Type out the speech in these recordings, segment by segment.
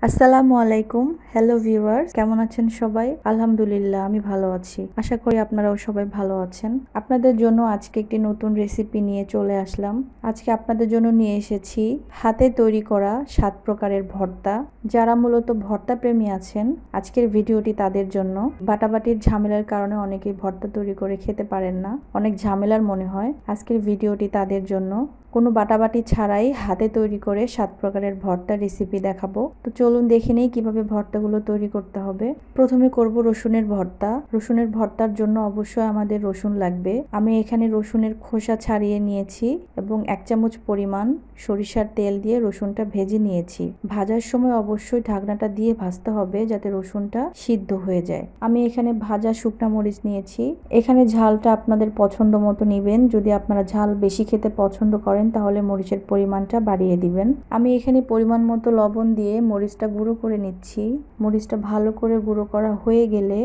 আসসালামু আলাইকুম। Hello viewers, কেমন আছেন সবাই? আলহামদুলিল্লাহ, আমি ভালো আছি। আশা করি আপনারাও সবাই ভালো আছেন। আপনাদের জন্য আজকে একটি নতুন রেসিপি নিয়ে চলে আসলাম। আজকে আপনাদের জন্য নিয়ে এসেছি হাতে তৈরি করা 7 প্রকারের ভর্তা। যারা মূলত ভর্তা প্রেমী আছেন, আজকের ভিডিওটি তাদের জন্য। বাটাবাটির ঝামেলার কারণে অনেকেই ভর্তা তৈরি করে খেতে পারেন না, অনেক ঝামেলার মনে হয়। আজকের ভিডিওটি তাদের জন্য। কোনো বাটাবাটি ছাড়াই হাতে তৈরি করে 7 প্রকারের ভর্তা রেসিপি দেখাবো। তো চলুন দেখে নেই কিভাবে ভর্তাগুলো তৈরি করতে হবে। প্রথমে করব রসুনের ভর্তা। রসুনের ভর্তার জন্য অবশ্যই আমাদের রসুন লাগবে। আমি এখানে রসুনের খোসা ছাড়িয়ে নিয়েছি এবং 1 চামচ পরিমাণ সরিষার তেল দিয়ে রসুনটা ভেজে নিয়েছি। ভাজার সময় অবশ্যই ঢাকনাটা দিয়ে ভাজতে হবে যাতে রসুনটা সিদ্ধ হয়ে যায়। আমি এখানে ভাজা শুকনা মরিচ নিয়েছি। এখানে ঝালটা আপনাদের পছন্দ মতো নেবেন। যদি আপনারা ঝাল বেশি খেতে পছন্দ করেন তাহলে মরিচের পরিমাণটা বাড়িয়ে দিবেন। আমি এখানে পরিমাণ মতো লবণ দিয়ে মরিচটা গুঁড়ো করে নিচ্ছি। মরিচটা ভালো করে গুঁড়ো করা হয়ে গেলে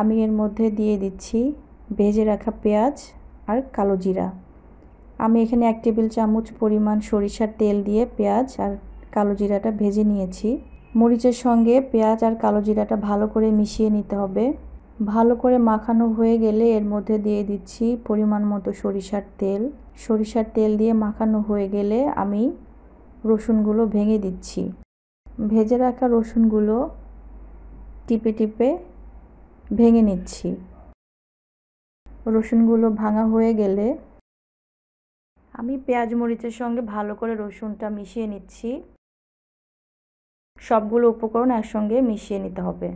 আমি এর মধ্যে দিয়ে দিচ্ছি ভেজে রাখা পেঁয়াজ আর কালো জিরা। আমি এখানে 1 টেবিল চামচ পরিমাণ সরিষার তেল দিয়ে পেঁয়াজ আর কালো জিরাটা ভেজে নিয়েছি। মরিচের সঙ্গে পেঁয়াজ আর কালো জিরাটা ভালো করে মিশিয়ে নিতে হবে। ভালো করে মাখানো হয়ে গেলে এর মধ্যে দিয়ে দিচ্ছি পরিমাণ মতো সরিষার তেল। সরিষার তেল দিয়ে মাখানো হয়ে গেলে আমি রসুনগুলো ভেঙে দিচ্ছি। ভেজে রাখা রসুনগুলো টিপে টিপে ভেঙে নিচ্ছি। রসুনগুলো ভাঙা হয়ে গেলে আমি পেঁয়াজ মরিচের সঙ্গে ভালো করে রসুনটা মিশিয়ে নিচ্ছি। সবগুলো উপকরণ একসঙ্গে মিশিয়ে নিতে হবে।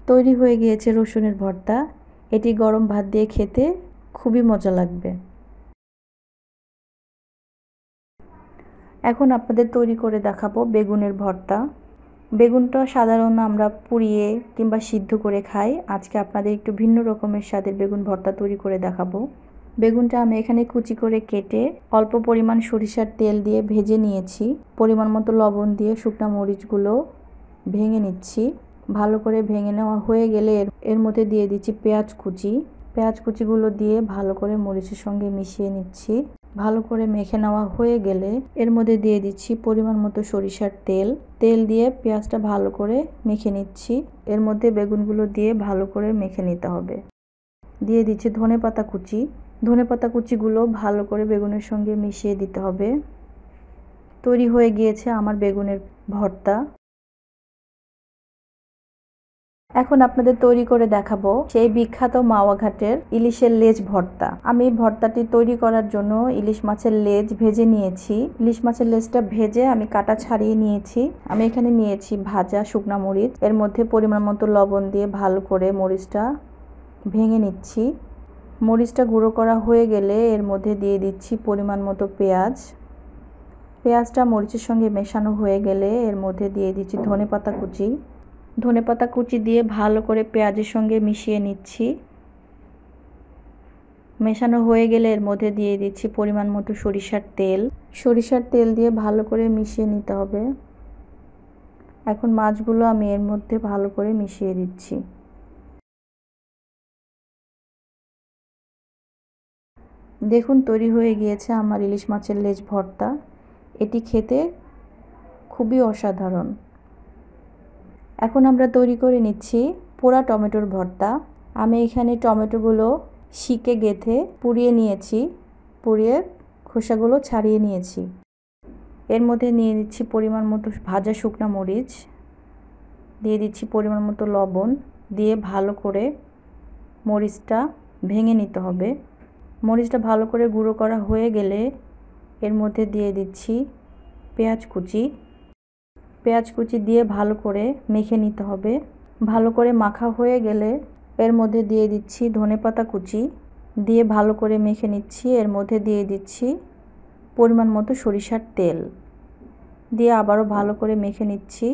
তৈরি হয়ে গিয়েছে রসুনের ভর্তা। এটি গরম ভাত দিয়ে খেতে খুবই মজা লাগবে। এখন আপনাদের তৈরি করে দেখাবো বেগুনের ভর্তা। বেগুনটা সাধারণত আমরা পুড়িয়ে কিংবা সিদ্ধ করে খাই। আজকে আপনাদের একটু ভিন্ন রকমের স্বাদের বেগুন ভর্তা তৈরি করে দেখাবো। বেগুনটা আমি এখানে কুচি করে কেটে অল্প পরিমাণ সরিষার তেল দিয়ে ভেজে নিয়েছি। পরিমাণ মতো লবণ দিয়ে শুকনো মরিচগুলো ভেঙে নিচ্ছি। ভালো করে ভেঙে নেওয়া হয়ে গেলে এর মধ্যে দিয়ে দিচ্ছি পেঁয়াজ কুচি। পেঁয়াজ কুচিগুলো দিয়ে ভালো করে মরিচের সঙ্গে মিশিয়ে নিচ্ছি। ভালো করে মেখে নেওয়া হয়ে গেলে এর মধ্যে দিয়ে দিচ্ছি পরিমাণ মতো সরিষার তেল। তেল দিয়ে পেঁয়াজটা ভালো করে মেখে নিচ্ছি। এর মধ্যে বেগুনগুলো দিয়ে ভালো করে মেখে নিতে হবে। দিয়ে দিচ্ছি ধনেপাতা কুচি। ধনেপাতা কুচিগুলো ভালো করে বেগুনের সঙ্গে মিশিয়ে দিতে হবে। তৈরি হয়ে গিয়েছে আমার বেগুনের ভর্তা। এখন আপনাদের তৈরি করে দেখাবো সেই বিখ্যাত মাওয়া ঘাটের ইলিশের লেজ ভর্তা। আমি ভর্তাটি তৈরি করার জন্য ইলিশ মাছের লেজ ভেজে নিয়েছি। ইলিশ মাছের লেজটা ভেজে আমি কাটা ছাড়িয়ে নিয়েছি। আমি এখানে নিয়েছি ভাজা শুকনা মরিচ। এর মধ্যে পরিমাণ মতো লবণ দিয়ে ভালো করে মরিচটা ভেঙে নিচ্ছি। মরিচটা গুঁড়ো করা হয়ে গেলে এর মধ্যে দিয়ে দিচ্ছি পরিমাণ মতো পেঁয়াজ। পেঁয়াজটা মরিচের সঙ্গে মেশানো হয়ে গেলে এর মধ্যে দিয়ে দিচ্ছি ধনেপাতা কুচি। ধনেপাতা কুচি দিয়ে ভালো করে পেঁয়াজের সঙ্গে মিশিয়ে নিচ্ছি। মেশানো হয়ে গেলে এর মধ্যে দিয়ে দিচ্ছি পরিমাণ মতো সরিষার তেল। সরিষার তেল দিয়ে ভালো করে মিশিয়ে নিতে হবে। এখন মাছগুলো আমি এর মধ্যে ভালো করে মিশিয়ে দিচ্ছি। দেখুন তৈরি হয়ে গিয়েছে আমার ইলিশ মাছের লেজ ভর্তা। এটি খেতে খুবই অসাধারণ। এখন আমরা তৈরি করে নিচ্ছি পোড়া টমেটোর ভর্তা। আমি এখানে টমেটোগুলো শিকে গেঁথে পুড়িয়ে নিয়েছি। পুড়িয়ে খোসাগুলো ছাড়িয়ে নিয়েছি। এর মধ্যে নিয়ে দিচ্ছি পরিমাণ মতো ভাজা শুকনো মরিচ। দিয়ে দিচ্ছি পরিমাণ মতো লবণ। দিয়ে ভালো করে মরিচটা ভেঙে নিতে হবে। মরিচটা ভালো করে গুঁড়ো করা হয়ে গেলে এর মধ্যে দিয়ে দিচ্ছি পেঁয়াজ কুচি। পেঁয়াজ কুচি দিয়ে ভালো করে মেখে নিতে হবে। ভালো করে মাখা হয়ে গেলে এর মধ্যে দিয়ে দিচ্ছি ধনেপাতা কুচি। দিয়ে ভালো করে মেখে নিচ্ছি। এর মধ্যে দিয়ে দিচ্ছি পরিমাণ মতো সরিষার তেল। দিয়ে আবারও ভালো করে মেখে নিচ্ছি।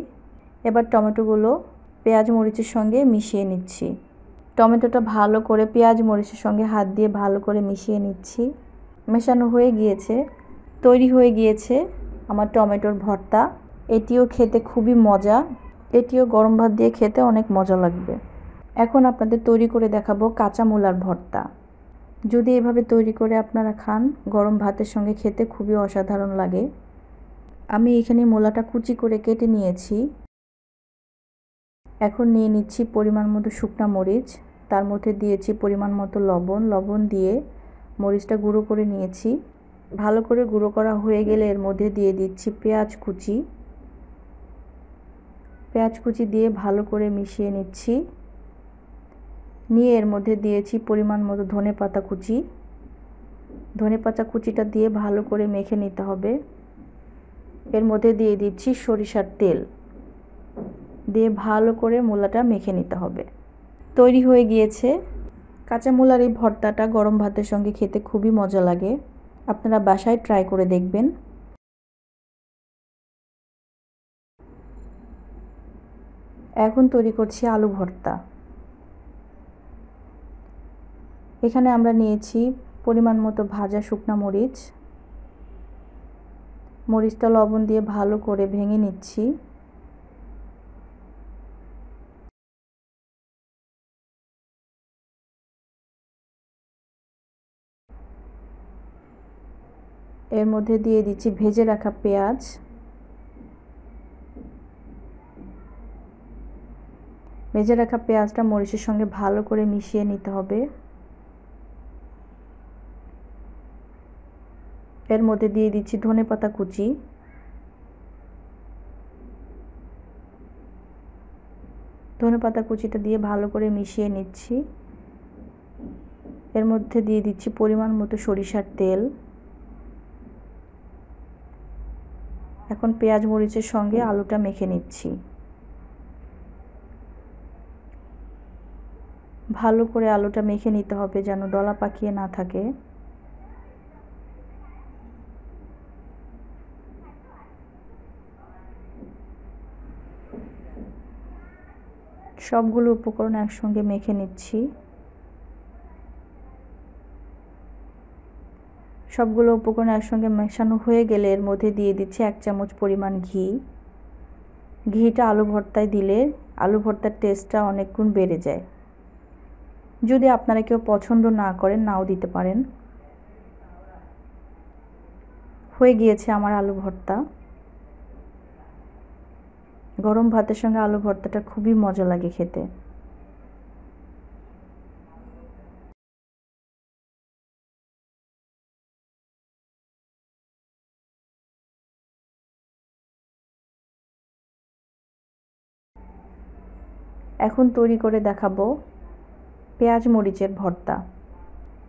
এবার টমেটোগুলো পেঁয়াজ মরিচের সঙ্গে মিশিয়ে নিচ্ছি। টমেটোটা ভালো করে পেঁয়াজ মরিচের সঙ্গে হাত দিয়ে ভালো করে মিশিয়ে নিচ্ছি। মেশানো হয়ে গিয়েছে। তৈরি হয়ে গিয়েছে আমার টমেটোর ভর্তা। এটিও খেতে খুবই মজা। এটিও গরম ভাত দিয়ে খেতে অনেক মজা লাগবে। এখন আপনাদের তৈরি করে দেখাবো কাঁচা মূলার ভর্তা। যদি এভাবে তৈরি করে আপনারা খান, গরম ভাতের সঙ্গে খেতে খুবই অসাধারণ লাগে। আমি এখানে মূলাটা কুচি করে কেটে নিয়েছি। এখন নিয়ে নিচ্ছি পরিমাণ মতো শুকনা মরিচ, তার মধ্যে দিয়েছি পরিমাণ মতো লবণ দিয়ে মরিচটা গুঁড়ো করে নিয়েছি। ভালো করে গুঁড়ো করা হয়ে গেলে এর মধ্যে দিয়ে দিচ্ছি পেঁয়াজ কুচি দিয়ে ভালো করে মিশিয়ে নিচ্ছি। নিয়ে এর মধ্যে দিয়েছি পরিমাণ মতো ধনেপাতা কুচিটা দিয়ে ভালো করে মেখে নিতে হবে। এর মধ্যে দিয়ে দিচ্ছি সরিষার তেল, দিয়ে ভালো করে মূলাটা মেখে নিতে হবে। তৈরি হয়ে গিয়েছে কাঁচা মূলার এই ভর্তাটা। গরম ভাতের সঙ্গে খেতে খুবই মজা লাগে, আপনারা বাসায় ট্রাই করে দেখবেন। এখন তৈরি করছি আলু ভর্তা। এখানে আমরা নিয়েছি পরিমাণ মতো ভাজা শুকনা মরিচটা লবণ দিয়ে ভালো করে ভেঙে নিচ্ছি। এর মধ্যে দিয়ে দিচ্ছি ভেজে রাখা পেঁয়াজ। ভেজে রাখা পেঁয়াজটা মরিচের সঙ্গে ভালো করে মিশিয়ে নিতে হবে। এর মধ্যে দিয়ে দিচ্ছি ধনেপাতা কুচিটা দিয়ে ভালো করে মিশিয়ে নিচ্ছি। এর মধ্যে দিয়ে দিচ্ছি পরিমাণ মতো সরিষার তেল। এখন পেঁয়াজ মরিচের সঙ্গে আলুটা মেখে নিচ্ছি। ভালো করে আলুটা মেখে নিতে হবে যেন দলা পাকিয়ে না থাকে। সবগুলো উপকরণ একসঙ্গে মেখে নিচ্ছি। সবগুলো উপকরণ একসঙ্গে মেশানো হয়ে গেলে এর মধ্যে দিয়ে দিচ্ছি 1 চামচ পরিমাণ ঘি। ঘিটা আলু ভর্তায় দিলে আলু ভর্তার টেস্টটা অনেক গুণ বেড়ে যায়। যদি আপনারা কেউ পছন্দ না করেন, নাও দিতে পারেন। হয়ে গিয়েছে আমার আলু ভর্তা। গরম ভাতের সঙ্গে আলু ভর্তাটা খুবই মজা লাগে খেতে। এখন তৈরি করে দেখাবো পেঁয়াজ মরিচের ভর্তা।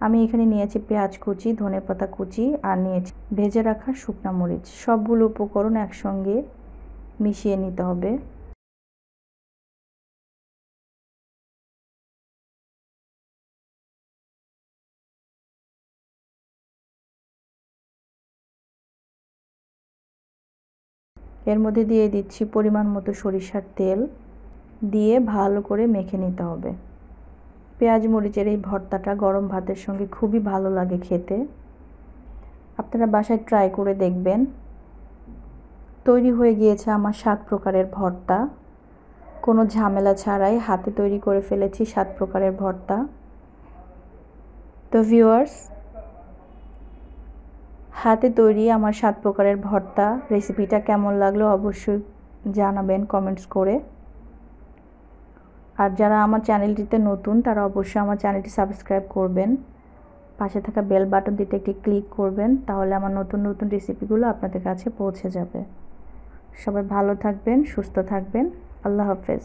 আমি এখানে নিয়েছি পেঁয়াজ কুচি, ধনেপাতা কুচি আর নিয়েছি ভেজে রাখা শুকনা মরিচ। সবগুলো উপকরণ একসঙ্গে মিশিয়ে নিতে হবে। এর মধ্যে দিয়ে দিচ্ছি পরিমাণ মতো সরিষার তেল, দিয়ে ভালো করে মেখে নিতে হবে। পেঁয়াজ মরিচের এই ভর্তাটা গরম ভাতের সঙ্গে খুবই ভালো লাগে খেতে। আপনারা বাসায় ট্রাই করে দেখবেন। তৈরি হয়ে গিয়েছে আমার 7 প্রকারের ভর্তা। কোনো ঝামেলা ছাড়াই হাতে তৈরি করে ফেলেছি 7 প্রকারের ভর্তা। তো ভিউয়ার্স, হাতে তৈরি আমার 7 প্রকারের ভর্তা রেসিপিটা কেমন লাগলো অবশ্যই জানাবেন কমেন্টস করে। আর যারা আমার চ্যানেলটিতে নতুন তারা অবশ্যই আমার চ্যানেলটি সাবস্ক্রাইব করবেন। পাশে থাকা বেল বাটনটিতে একটি ক্লিক করবেন, তাহলে আমার নতুন নতুন রেসিপিগুলো আপনাদের কাছে পৌঁছে যাবে। সবাই ভালো থাকবেন, সুস্থ থাকবেন। আল্লাহ হাফেজ।